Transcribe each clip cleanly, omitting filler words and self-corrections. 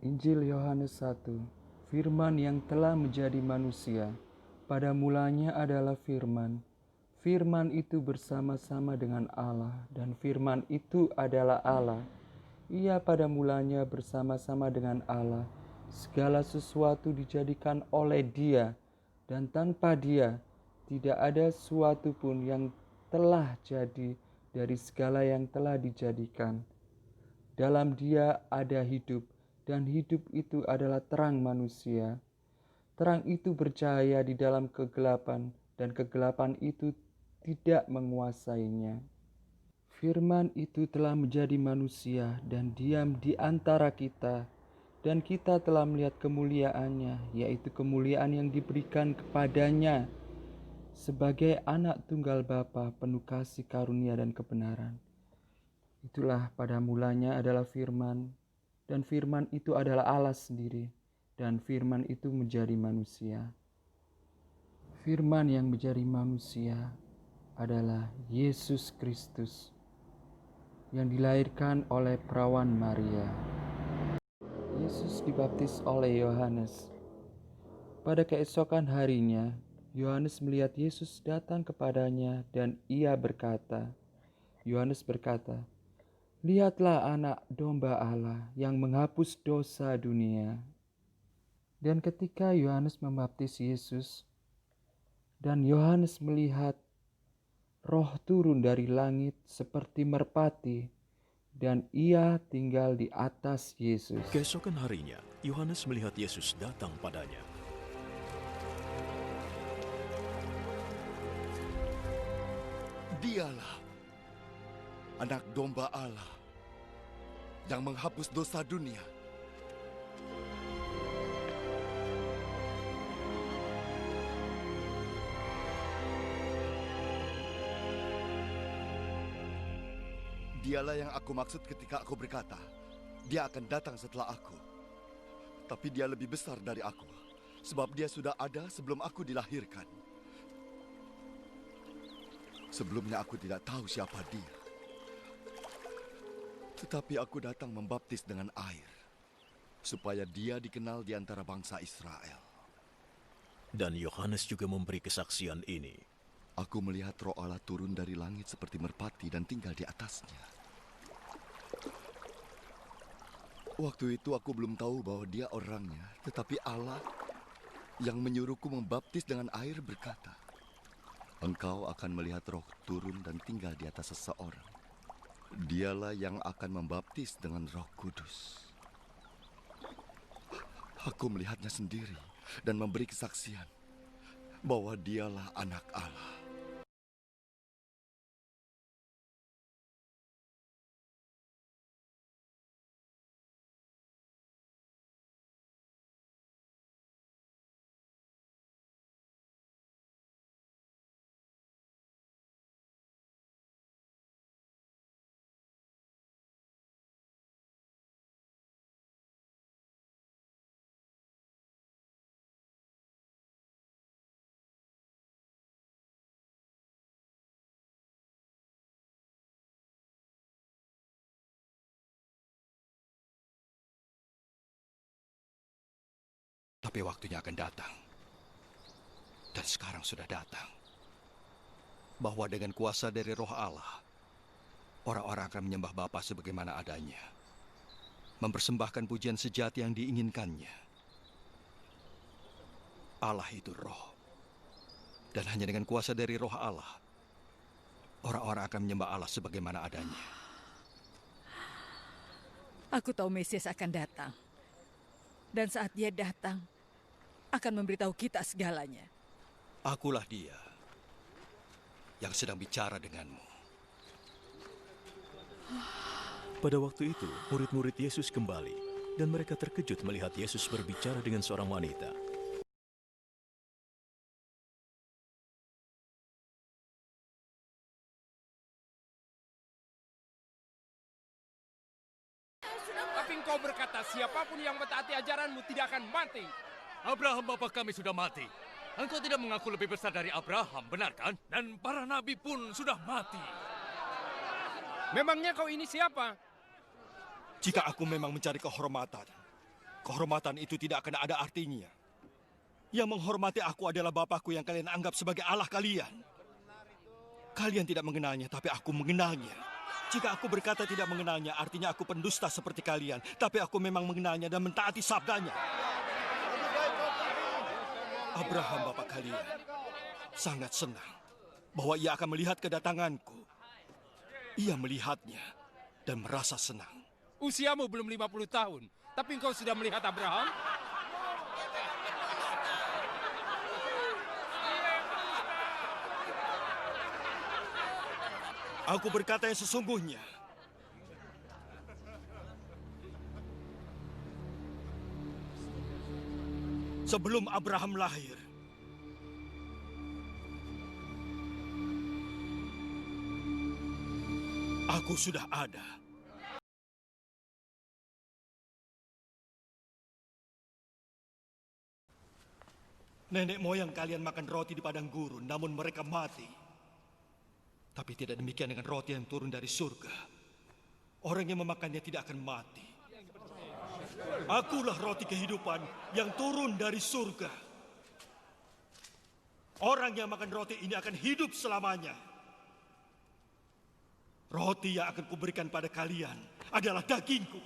Injil Yohanes 1. Firman yang telah menjadi manusia. Pada mulanya adalah firman. Firman itu bersama-sama dengan Allah, dan firman itu adalah Allah. Ia pada mulanya bersama-sama dengan Allah. Segala sesuatu dijadikan oleh Dia, dan tanpa Dia tidak ada sesuatu pun yang telah jadi dari segala yang telah dijadikan. Dalam Dia ada hidup, dan hidup itu adalah terang manusia. Terang itu bercahaya di dalam kegelapan, dan kegelapan itu tidak menguasainya. Firman itu telah menjadi manusia dan diam di antara kita, dan kita telah melihat kemuliaannya, yaitu kemuliaan yang diberikan kepadanya sebagai anak tunggal Bapa, penuh kasih karunia dan kebenaran. Itulah pada mulanya adalah firman, dan firman itu adalah Allah sendiri, dan firman itu menjadi manusia. Firman yang menjadi manusia adalah Yesus Kristus yang dilahirkan oleh perawan Maria. Yesus dibaptis oleh Yohanes. Pada keesokan harinya, Yohanes melihat Yesus datang kepadanya dan Yohanes berkata, "Lihatlah anak domba Allah yang menghapus dosa dunia." Dan ketika Yohanes membaptis Yesus, dan Yohanes melihat Roh turun dari langit seperti merpati, dan ia tinggal di atas Yesus. Keesokan harinya, Yohanes melihat Yesus datang padanya. Dialah anak domba Allah yang menghapus dosa dunia. Dialah yang aku maksud ketika aku berkata, dia akan datang setelah aku. Tapi dia lebih besar dari aku, sebab dia sudah ada sebelum aku dilahirkan. Sebelumnya aku tidak tahu siapa dia. Tetapi aku datang membaptis dengan air, supaya dia dikenal di antara bangsa Israel. Dan Yohanes juga memberi kesaksian ini. Aku melihat Roh Allah turun dari langit seperti merpati dan tinggal di atasnya. Waktu itu aku belum tahu bahwa dia orangnya, tetapi Allah yang menyuruhku membaptis dengan air berkata, "Engkau akan melihat Roh turun dan tinggal di atas seseorang. Dialah yang akan membaptis dengan Roh Kudus." Aku melihatnya sendiri dan memberi kesaksian bahwa dialah anak Allah. Tapi waktunya akan datang, dan sekarang sudah datang, bahwa dengan kuasa dari Roh Allah, orang-orang akan menyembah Bapa sebagaimana adanya, mempersembahkan pujian sejati yang diinginkannya. Allah itu Roh, dan hanya dengan kuasa dari Roh Allah, orang-orang akan menyembah Allah sebagaimana adanya. Aku tahu Mesias akan datang. Dan saat dia datang, akan memberitahu kita segalanya. Akulah dia yang sedang bicara denganmu. Pada waktu itu, murid-murid Yesus kembali, dan mereka terkejut melihat Yesus berbicara dengan seorang wanita. Tapi engkau berkata, siapapun yang mentaati ajaranmu tidak akan mati. Abraham bapa kami sudah mati. Engkau tidak mengaku lebih besar dari Abraham, benar kan? Dan para nabi pun sudah mati. Memangnya kau ini siapa? Jika aku memang mencari kehormatan, Kehormatan itu tidak akan ada artinya. Yang menghormati aku adalah Bapakku yang kalian anggap sebagai Allah kalian. Kalian tidak mengenalnya, tapi aku mengenalnya. Jika aku berkata tidak mengenalnya, artinya aku pendusta seperti kalian. Tapi aku memang mengenalnya dan mentaati sabdanya. Abraham, bapak kalian, sangat senang bahwa ia akan melihat kedatanganku. Ia melihatnya dan merasa senang. Usiamu belum 50 tahun, tapi engkau sudah melihat Abraham? Aku berkata yang sesungguhnya. Sebelum Abraham lahir, aku sudah ada. Nenek moyang kalian makan roti di padang gurun, namun mereka mati. Tapi tidak demikian dengan roti yang turun dari surga. Orang yang memakannya tidak akan mati. Akulah roti kehidupan yang turun dari surga. Orang yang makan roti ini akan hidup selamanya. Roti yang akan kuberikan pada kalian adalah dagingku.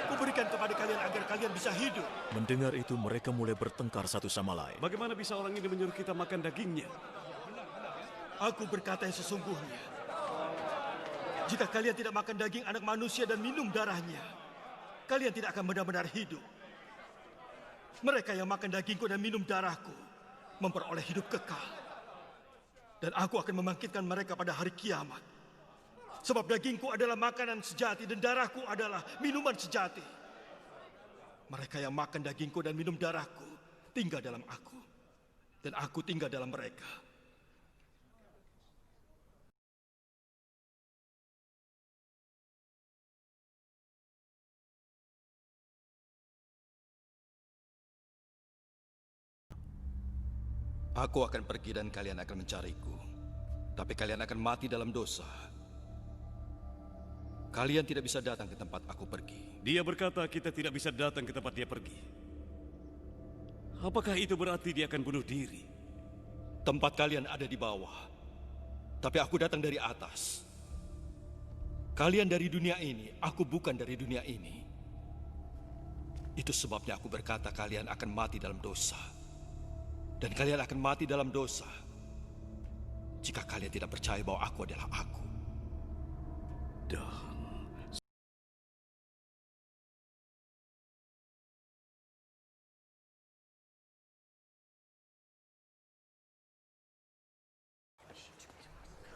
Kuberikan kepada kalian agar kalian bisa hidup. Mendengar itu mereka mulai bertengkar satu sama lain. Bagaimana bisa orang ini menyuruh kita makan dagingnya? Aku berkata yang sesungguhnya. Jika kalian tidak makan daging anak manusia dan minum darahnya, kalian tidak akan benar-benar hidup. Mereka yang makan dagingku dan minum darahku memperoleh hidup kekal. Dan aku akan membangkitkan mereka pada hari kiamat. Sebab dagingku adalah makanan sejati dan darahku adalah minuman sejati. Mereka yang makan dagingku dan minum darahku tinggal dalam aku. Dan aku tinggal dalam mereka. Aku akan pergi dan kalian akan mencariku. Tapi kalian akan mati dalam dosa. Kalian tidak bisa datang ke tempat aku pergi. Dia berkata kita tidak bisa datang ke tempat dia pergi. Apakah itu berarti dia akan bunuh diri? Tempat kalian ada di bawah. Tapi aku datang dari atas. Kalian dari dunia ini, aku bukan dari dunia ini. Itu sebabnya aku berkata kalian akan mati dalam dosa. Dan kalian akan mati dalam dosa jika kalian tidak percaya bahwa aku adalah aku. Dan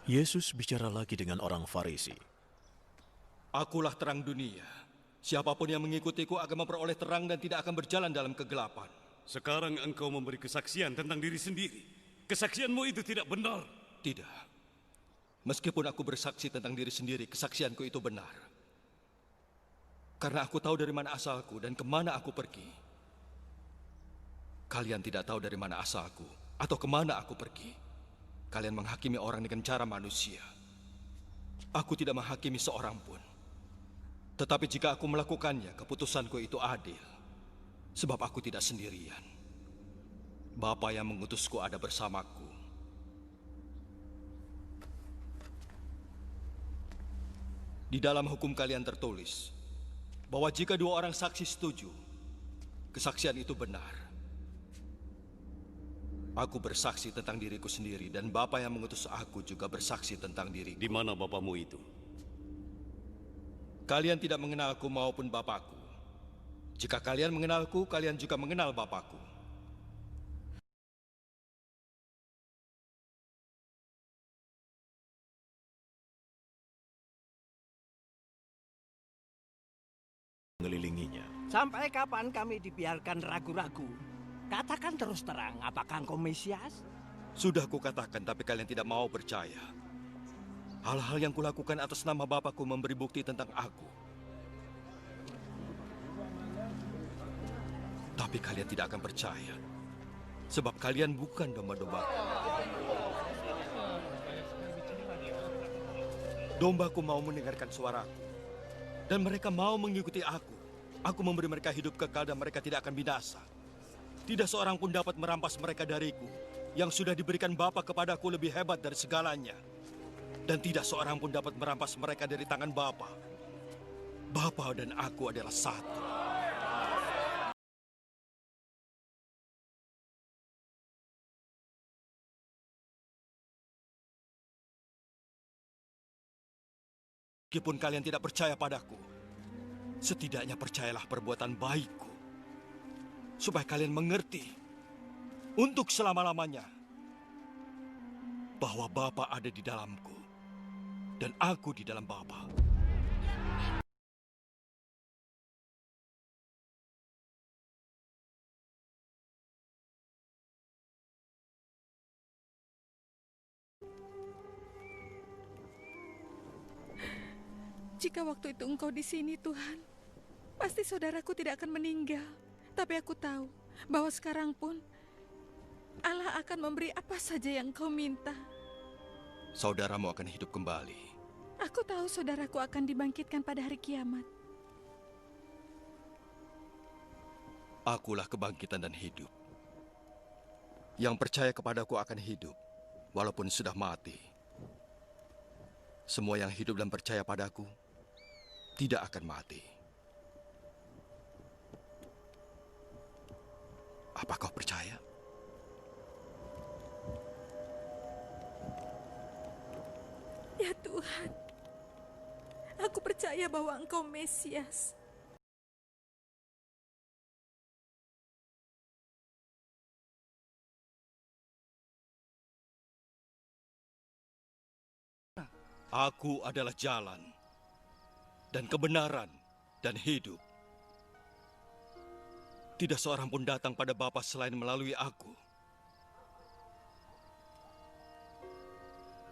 Yesus bicara lagi dengan orang Farisi. Akulah terang dunia. Siapapun yang mengikutiku akan memperoleh terang dan tidak akan berjalan dalam kegelapan. sekarang engkau memberi kesaksian tentang diri sendiri. Kesaksianmu itu tidak benar. Tidak. Meskipun aku bersaksi tentang diri sendiri, kesaksianku itu benar. Karena aku tahu dari mana asalku dan kemana aku pergi. Kalian tidak tahu dari mana asalku atau kemana aku pergi. Kalian menghakimi orang dengan cara manusia. Aku tidak menghakimi seorang pun. Tetapi jika aku melakukannya, keputusanku itu adil. Sebab aku tidak sendirian. Bapa yang mengutusku ada bersamaku. Di dalam hukum kalian tertulis bahwa jika dua orang saksi setuju, kesaksian itu benar. Aku bersaksi tentang diriku sendiri dan Bapa yang mengutus aku juga bersaksi tentang diriku. Di mana bapamu itu? Kalian tidak mengenalku maupun Bapakku. Jika kalian mengenalku, kalian juga mengenal Bapakku. Mengelilinginya. Sampai kapan kami dibiarkan ragu-ragu? Katakan terus terang, apakah engkau Mesias? Sudah kukatakan, tapi kalian tidak mau percaya. Hal-hal yang kulakukan atas nama Bapakku memberi bukti tentang aku. Tapi kalian tidak akan percaya. Sebab kalian bukan domba-dombaku. Dombaku mau mendengarkan suaraku. Dan mereka mau mengikuti aku. Aku memberi mereka hidup kekal dan mereka tidak akan binasa. Tidak seorang pun dapat merampas mereka dariku. Yang sudah diberikan Bapa kepadaku lebih hebat dari segalanya. Dan tidak seorang pun dapat merampas mereka dari tangan Bapa. Bapa dan aku adalah satu. Meskipun kalian tidak percaya padaku, setidaknya percayalah perbuatan baikku. Supaya kalian mengerti untuk selama-lamanya bahwa Bapa ada di dalamku dan aku di dalam Bapa. Jika waktu itu Engkau di sini, Tuhan, pasti saudaraku tidak akan meninggal. Tapi aku tahu bahwa sekarang pun Allah akan memberi apa saja yang Engkau minta. Saudaramu akan hidup kembali. Aku tahu saudaraku akan dibangkitkan pada hari kiamat. Akulah kebangkitan dan hidup. Yang percaya kepadaku akan hidup, walaupun sudah mati. Semua yang hidup dan percaya padaku tidak akan mati. Apa kau percaya? Ya Tuhan, aku percaya bahwa Engkau Mesias. Aku adalah jalan dan kebenaran dan hidup. Tidak seorang pun datang pada Bapa selain melalui aku.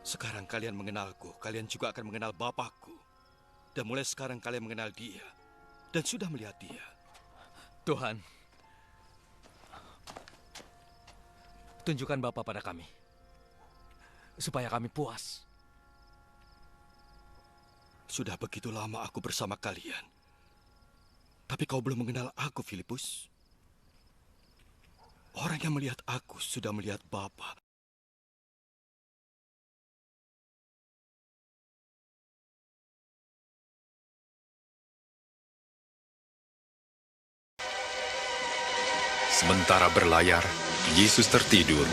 Sekarang kalian mengenalku, kalian juga akan mengenal Bapakku. Dan mulai sekarang kalian mengenal Dia dan sudah melihat Dia. Tuhan, tunjukkan Bapa pada kami, supaya kami puas. Sudah begitu lama aku bersama kalian. Tapi kau belum mengenal aku, Filipus. Orang yang melihat aku sudah melihat Bapa. Sementara berlayar, Yesus tertidur.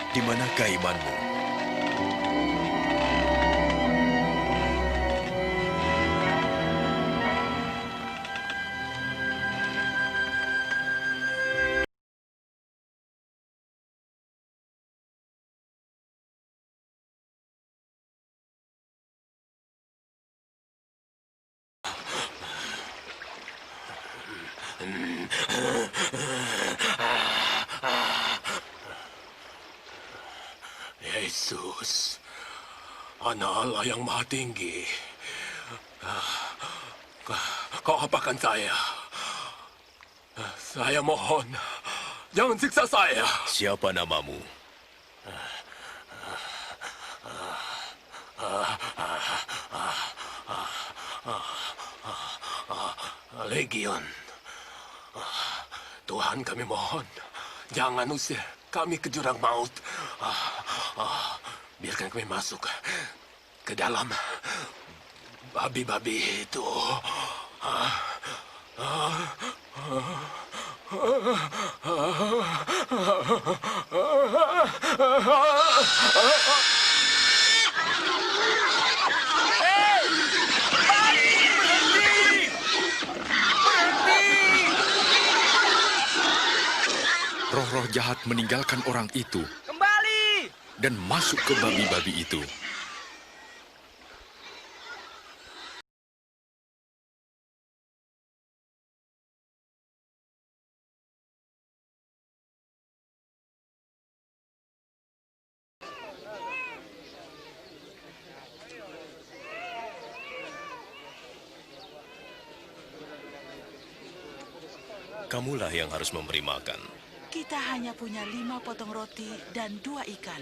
Di manakah imanmu? Yesus, Anak Allah yang Maha Tinggi, kau apakan saya? Saya mohon, jangan siksa saya. Siapa namamu? Legion. Tuhan, kami mohon, jangan usir kami ke jurang maut. Biarkan kami masuk ke dalam babi-babi itu. Roh-roh jahat meninggalkan orang itu Kembali! dan masuk ke babi-babi itu. Kamulah yang harus memberi makan. Kita hanya punya 5 potong roti dan 2 ikan.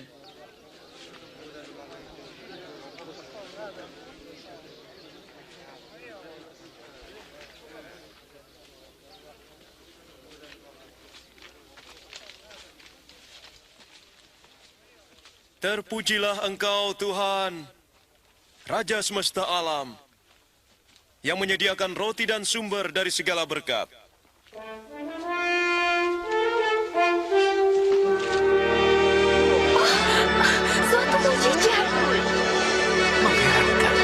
Terpujilah Engkau, Tuhan, Raja semesta alam, yang menyediakan roti dan sumber dari segala berkat. Suatu mukjizat. Mengherankan.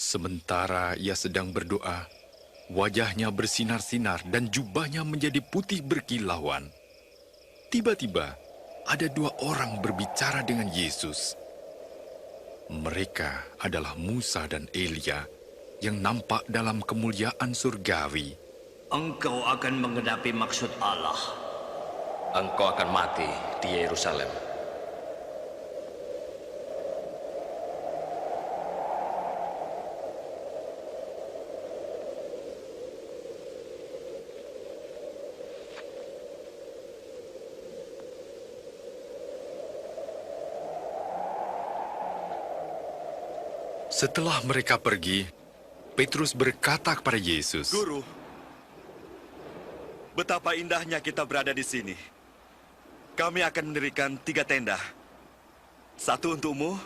Sementara ia sedang berdoa, wajahnya bersinar-sinar dan jubahnya menjadi putih berkilauan. Tiba-tiba, ada 2 orang berbicara dengan Yesus. Mereka adalah Musa dan Elia yang nampak dalam kemuliaan surgawi. Engkau akan menggenapi maksud Allah. Engkau akan mati di Yerusalem. Setelah mereka pergi, Petrus berkata kepada Yesus, Guru, betapa indahnya kita berada di sini. Kami akan mendirikan 3 tenda. 1 untukmu.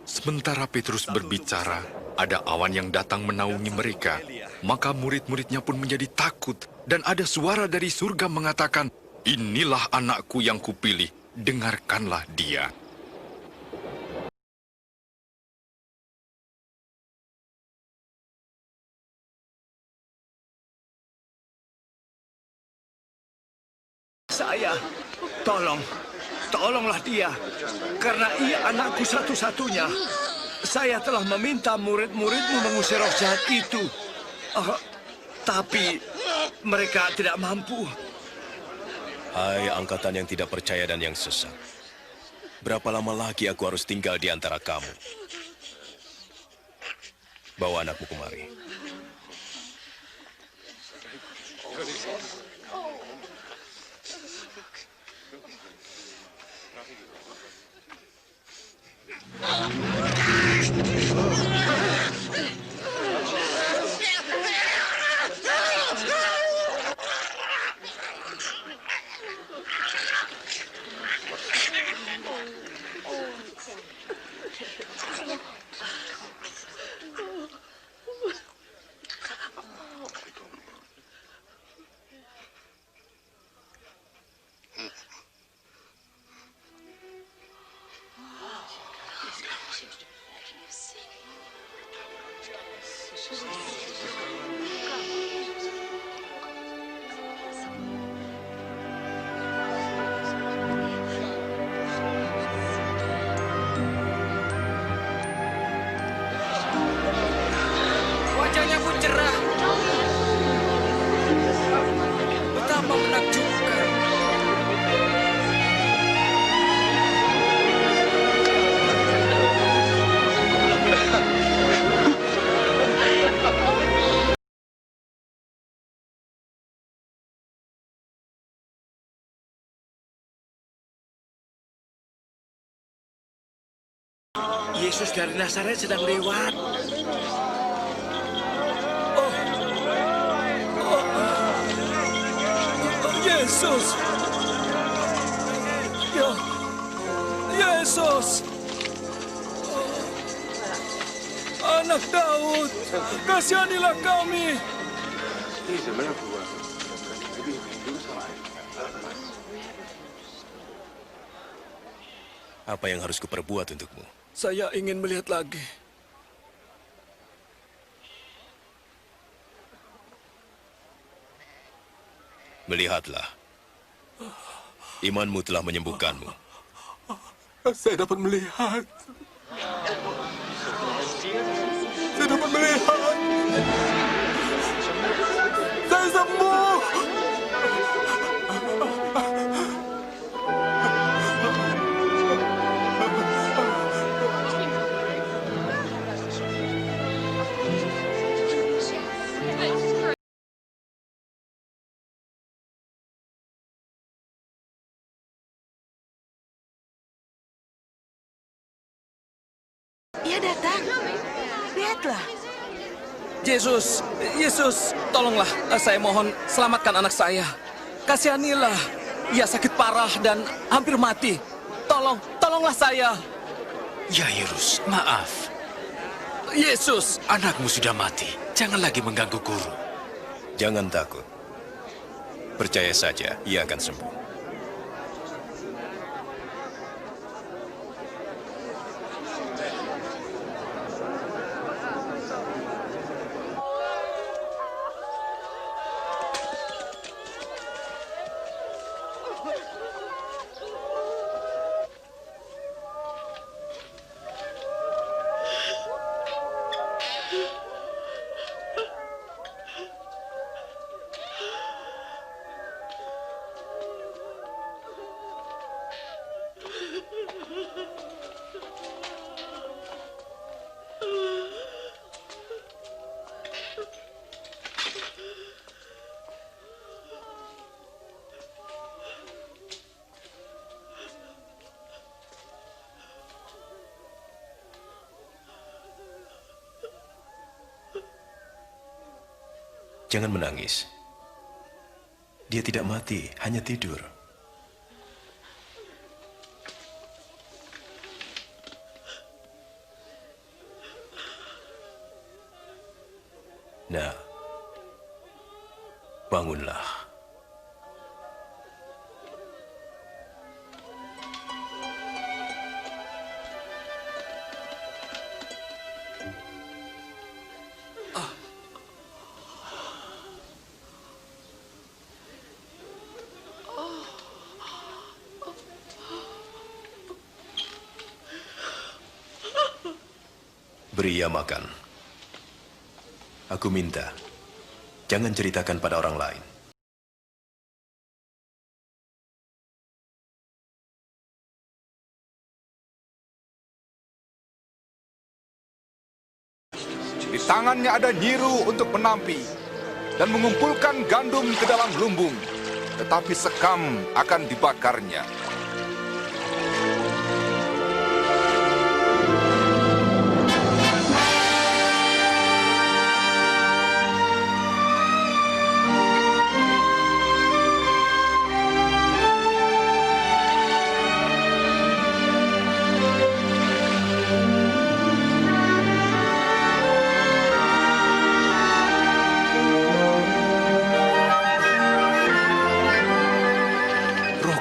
Sementara Petrus berbicara, ada awan yang datang menaungi mereka. Maka murid-muridnya pun menjadi takut. Dan ada suara dari surga mengatakan, inilah anakku yang kupilih, dengarkanlah dia. Saya, tolonglah dia, karena ia anakku satu-satunya. Saya telah meminta murid-muridmu mengusir roh jahat itu. Tapi mereka tidak mampu. Hai angkatan yang tidak percaya dan yang sesat. Berapa lama lagi aku harus tinggal di antara kamu? Bawa anakmu kemari. Wajahnya pun cerah. Yesus dari Nazaret sedang lewat. Yesus! Ya, Yesus! Anak Daud, kasihanilah kami! Apa yang harus kuperbuat untukmu? Saya ingin melihat lagi. Melihatlah. Imanmu telah menyembuhkanmu. Saya dapat melihat. Saya dapat melihat. Saya sembuh. Ia datang. Lihatlah. Yesus, Yesus, tolonglah. Saya mohon, selamatkan anak saya. Kasihanilah. Ia sakit parah dan hampir mati. Tolonglah saya. Yairus, maaf. Yesus, anakmu sudah mati. Jangan lagi mengganggu guru. Jangan takut. Percaya saja, ia akan sembuh. Jangan menangis. Dia tidak mati, hanya tidur. Nah, bangunlah. Beri ia makan. Aku minta, jangan ceritakan pada orang lain. Di tangannya ada nyiru untuk menampi dan mengumpulkan gandum ke dalam lumbung, tetapi sekam akan dibakarnya.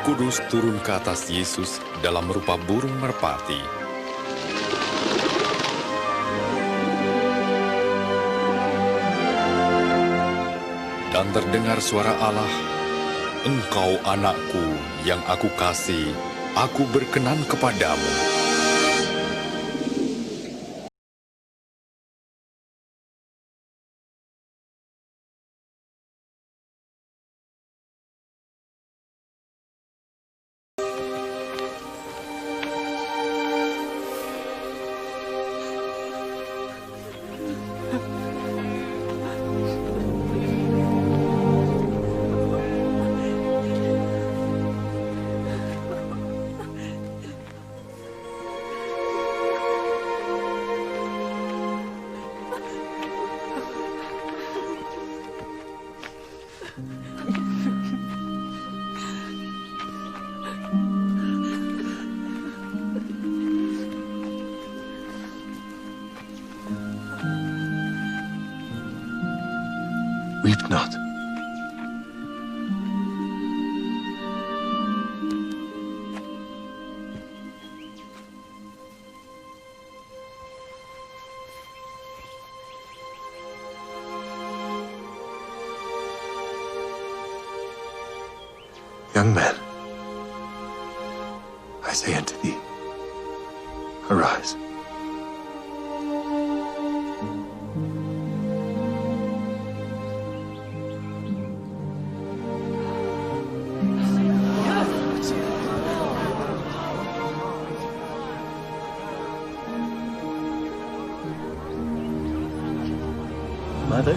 Kudus turun ke atas Yesus dalam rupa burung merpati. Dan terdengar suara Allah, "Engkau anakku yang aku kasih, aku berkenan kepadamu." Weep not. Young man, I say unto thee, arise. Mother?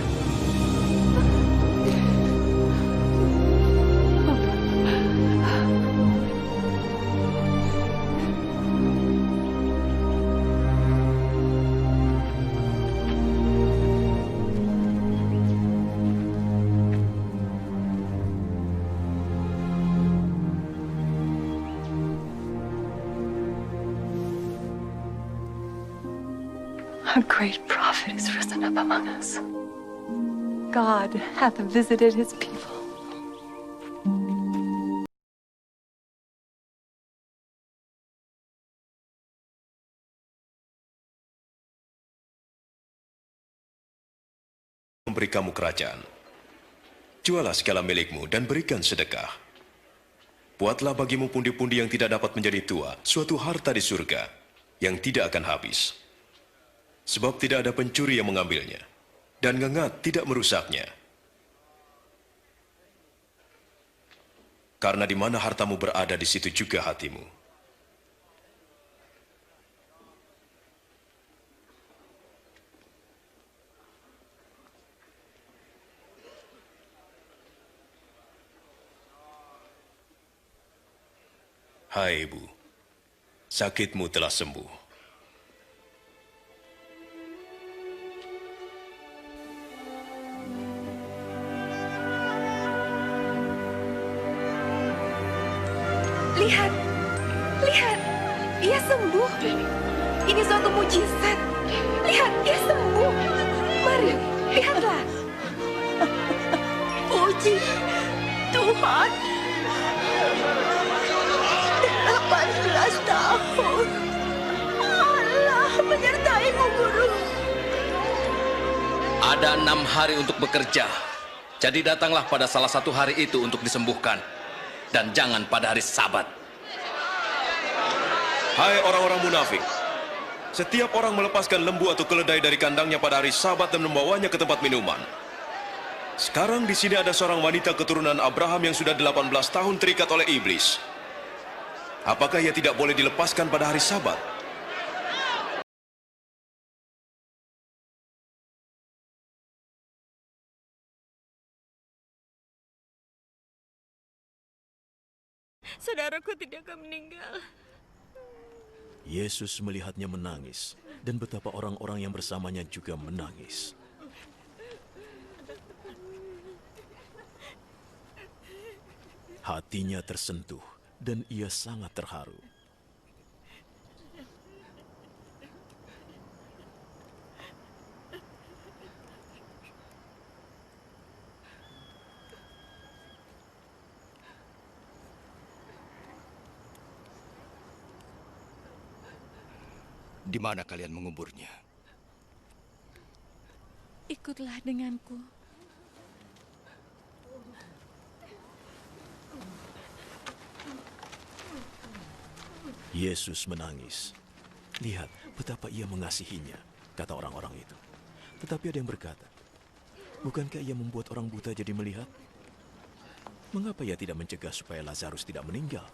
A great prophet is risen up among us. God hath visited his people. Memberi kamu kerajaan. Jualah segala milikmu dan berikan sedekah. Buatlah bagimu pundi-pundi yang tidak dapat menjadi tua, suatu harta di surga yang tidak akan habis. Sebab tidak ada pencuri yang mengambilnya, dan ngengat tidak merusaknya. Karena di mana hartamu berada, di situ juga hatimu. Hai ibu, sakitmu telah sembuh. Lihat, lihat, ia sembuh. Ini suatu mujizat. Lihat, ia sembuh. Mari, lihatlah. Puji Tuhan. 18 tahun. Allah menyertaimu, guru. Ada 6 hari untuk bekerja. Jadi datanglah pada salah satu hari itu untuk disembuhkan. Dan jangan pada hari Sabat. Hai orang-orang munafik, setiap orang melepaskan lembu atau keledai dari kandangnya pada hari Sabat dan membawanya ke tempat minuman. Sekarang di sini ada seorang wanita keturunan Abraham yang sudah 18 tahun terikat oleh iblis. Apakah ia tidak boleh dilepaskan pada hari Sabat? Saudaraku tidak akan meninggal. Yesus melihatnya menangis, dan betapa orang-orang yang bersamanya juga menangis. Hatinya tersentuh, dan ia sangat terharu. Di mana kalian menguburnya? Ikutlah denganku. Yesus menangis. Lihat betapa ia mengasihinya, kata orang-orang itu. Tetapi ada yang berkata, bukankah ia membuat orang buta jadi melihat? Mengapa ia tidak mencegah supaya Lazarus tidak meninggal?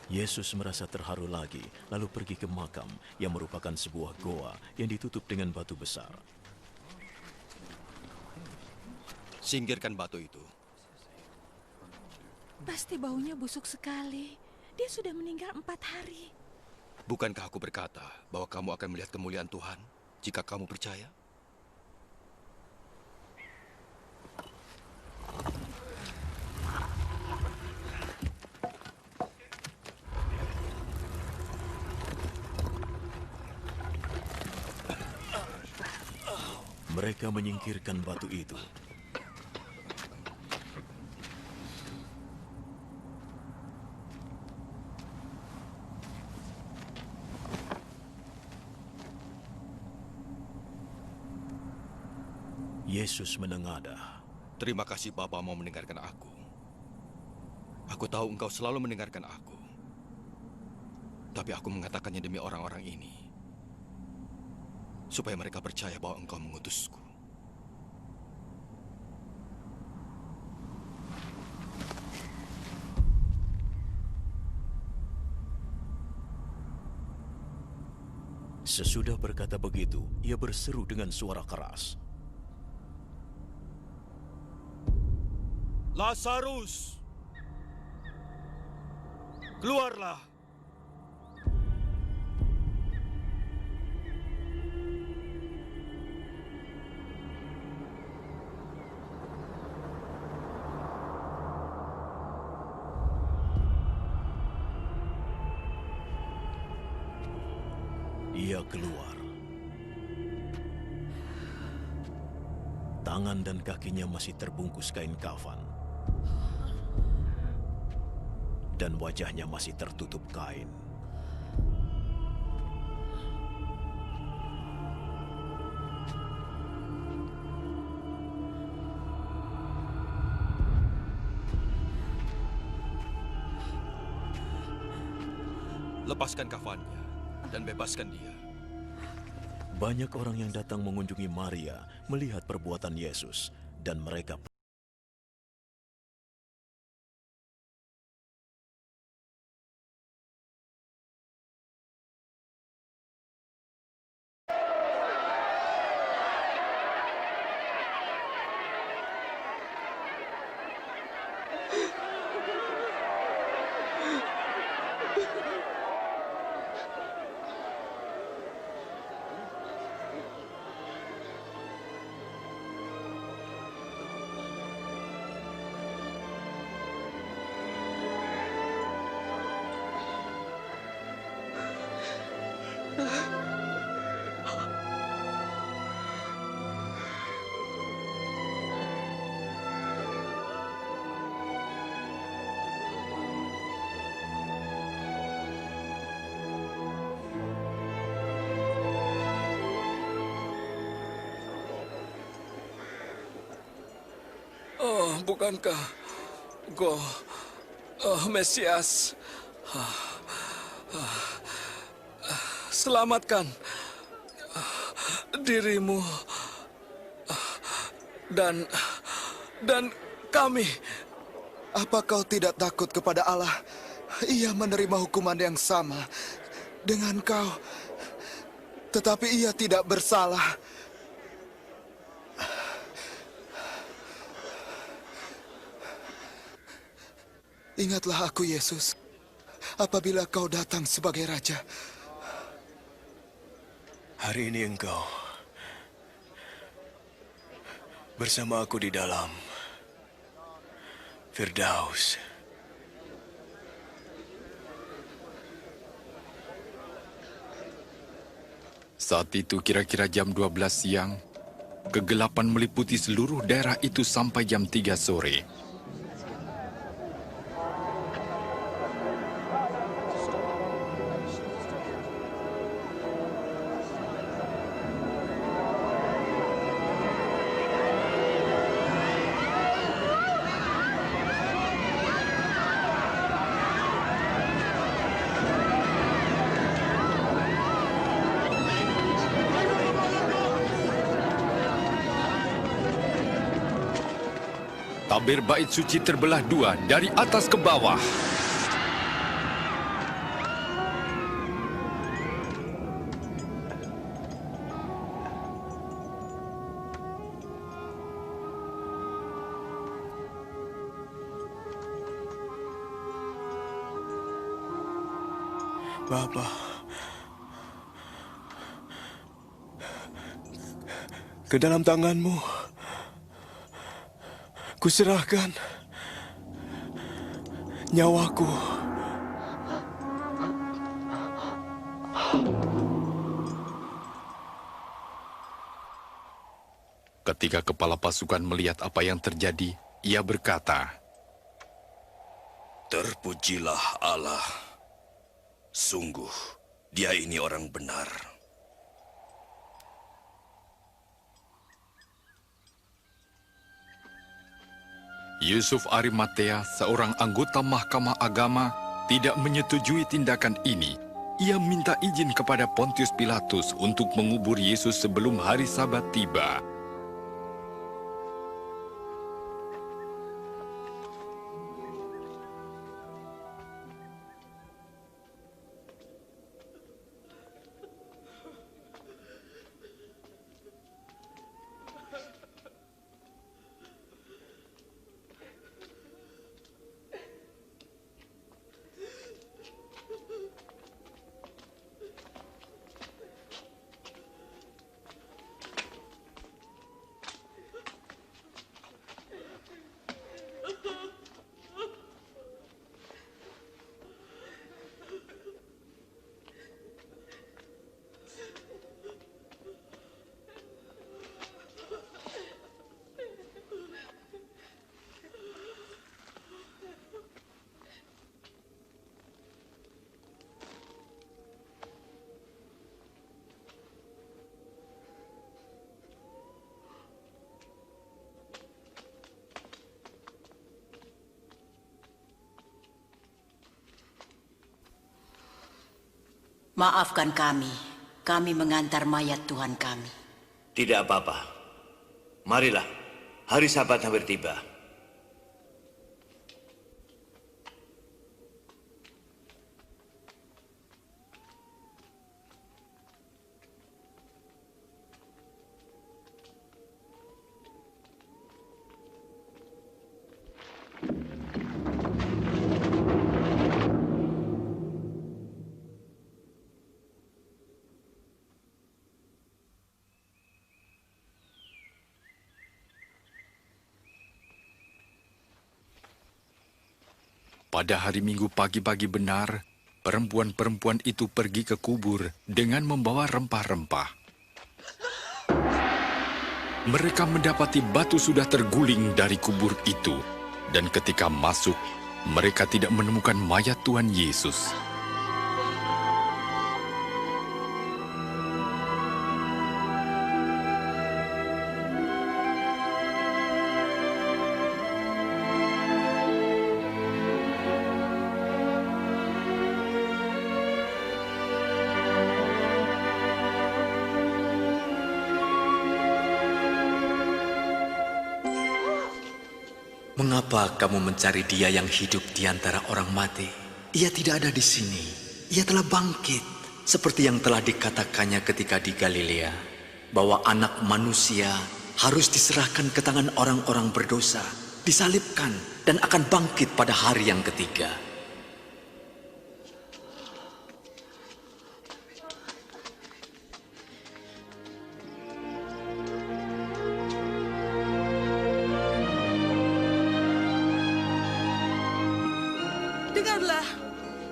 Yesus merasa terharu lagi, lalu pergi ke makam yang merupakan sebuah goa yang ditutup dengan batu besar. Singkirkan batu itu. Pasti baunya busuk sekali. Dia sudah meninggal 4 hari. Bukankah aku berkata bahwa kamu akan melihat kemuliaan Tuhan jika kamu percaya? Mereka menyingkirkan batu itu, Yesus menengadah. Terima kasih Bapa mau mendengarkan aku. Aku tahu engkau selalu mendengarkan aku. Tapi aku mengatakannya demi orang-orang ini. Supaya mereka percaya bahwa engkau mengutusku. Sesudah berkata begitu, ia berseru dengan suara keras. Lazarus, keluarlah. Ia keluar. Tangan dan kakinya masih terbungkus kain kafan. Dan wajahnya masih tertutup kain. Lepaskan kafannya dan bebaskan dia. Banyak orang yang datang mengunjungi Maria melihat perbuatan Yesus, dan mereka bukankah Mesias? Selamatkan dirimu dan kami. Apa kau tidak takut kepada Allah? Ia menerima hukuman yang sama dengan kau, tetapi ia tidak bersalah. Ingatlah aku, Yesus, apabila kau datang sebagai Raja. Hari ini engkau bersama aku di dalam Firdaus. Saat itu kira-kira jam 12 siang, kegelapan meliputi seluruh daerah itu sampai jam 3 sore. Tabir bait suci terbelah dua dari atas ke bawah. Bapa, ke dalam tangan-Mu kuserahkan nyawaku. Ketika kepala pasukan melihat apa yang terjadi, ia berkata, "Terpujilah Allah. Sungguh, dia ini orang benar." Yusuf Arimatea, seorang anggota Mahkamah Agama, tidak menyetujui tindakan ini. Ia minta izin kepada Pontius Pilatus untuk mengubur Yesus sebelum hari Sabat tiba. Maafkan kami mengantar mayat Tuhan kami. Tidak apa-apa. Marilah, hari Sabat hampir tiba. Pada hari Minggu pagi-pagi benar, perempuan-perempuan itu pergi ke kubur dengan membawa rempah-rempah. Mereka mendapati batu sudah terguling dari kubur itu, dan ketika masuk, mereka tidak menemukan mayat Tuhan Yesus. Mengapa kamu mencari Dia yang hidup di antara orang mati? Ia tidak ada di sini. Ia telah bangkit, seperti yang telah dikatakannya ketika di Galilea, bahwa Anak Manusia harus diserahkan ke tangan orang-orang berdosa, disalibkan, dan akan bangkit pada hari yang ketiga. Dengarlah,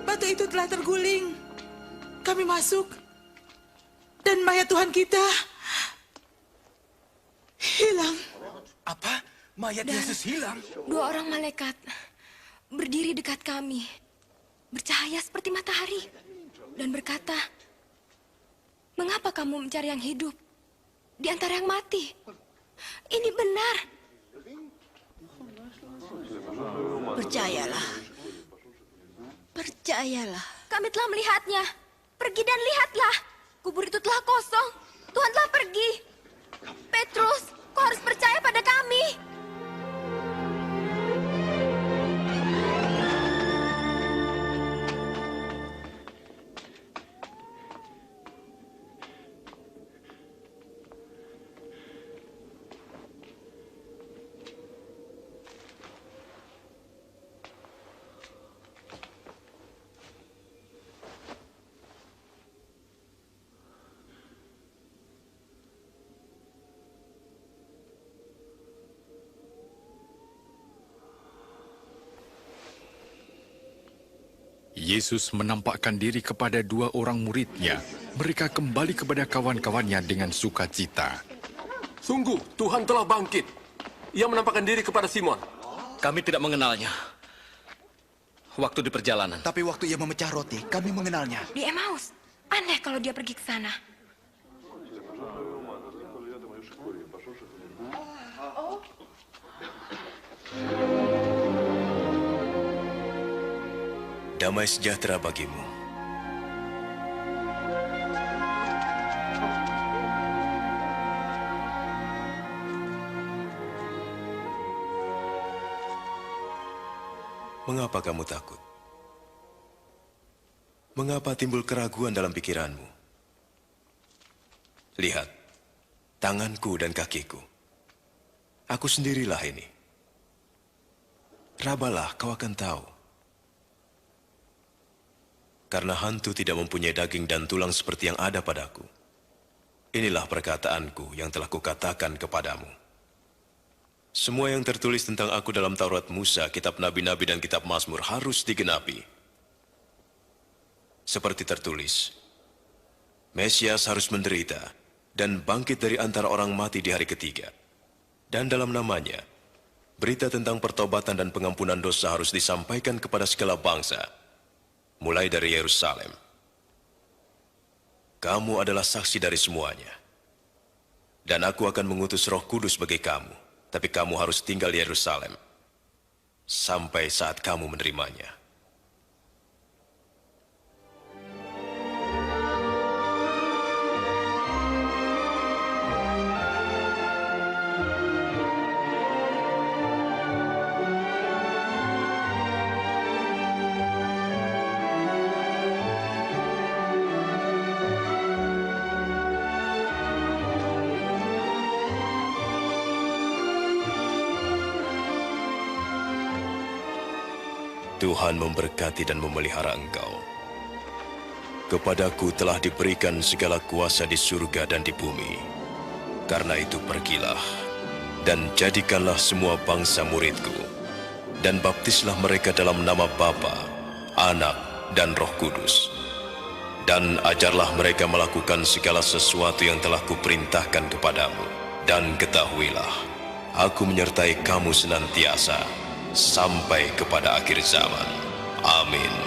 batu itu telah terguling. Kami masuk, dan mayat Tuhan kita hilang. Apa? Mayat Yesus hilang? 2 orang malaikat berdiri dekat kami, bercahaya seperti matahari, dan berkata, "Mengapa kamu mencari yang hidup di antara yang mati? Ini benar." Percayalah. Percayalah. Kami telah melihatnya. Pergi dan lihatlah. Kubur itu telah kosong. Tuhan telah pergi. Petrus, kau harus percaya pada kami. Yesus menampakkan diri kepada 2 orang muridnya. Mereka kembali kepada kawan-kawannya dengan sukacita. Sungguh, Tuhan telah bangkit. Ia menampakkan diri kepada Simon. Kami tidak mengenalnya. Waktu di perjalanan. Tapi waktu ia memecah roti, kami mengenalnya. Di Emmaus. Aneh kalau dia pergi ke sana. Damai sejahtera bagimu. Mengapa kamu takut? Mengapa timbul keraguan dalam pikiranmu? Lihat, tanganku dan kakiku. Aku sendirilah ini. Rabalah, kau akan tahu. Karena hantu tidak mempunyai daging dan tulang seperti yang ada padaku. Inilah perkataanku yang telah kukatakan kepadamu. Semua yang tertulis tentang aku dalam Taurat Musa, kitab Nabi-Nabi dan kitab Mazmur harus digenapi. Seperti tertulis, Mesias harus menderita dan bangkit dari antara orang mati di hari ketiga. Dan dalam namanya, berita tentang pertobatan dan pengampunan dosa harus disampaikan kepada segala bangsa, mulai dari Yerusalem. Kamu adalah saksi dari semuanya. Dan aku akan mengutus Roh Kudus bagi kamu, tapi kamu harus tinggal di Yerusalem sampai saat kamu menerimanya. Tuhan memberkati dan memelihara engkau. Kepadaku telah diberikan segala kuasa di surga dan di bumi. Karena itu pergilah, dan jadikanlah semua bangsa muridku, dan baptislah mereka dalam nama Bapa, Anak, dan Roh Kudus. Dan ajarlah mereka melakukan segala sesuatu yang telah kuperintahkan kepadamu. Dan ketahuilah, aku menyertai kamu senantiasa, sampai kepada akhir zaman. Amin.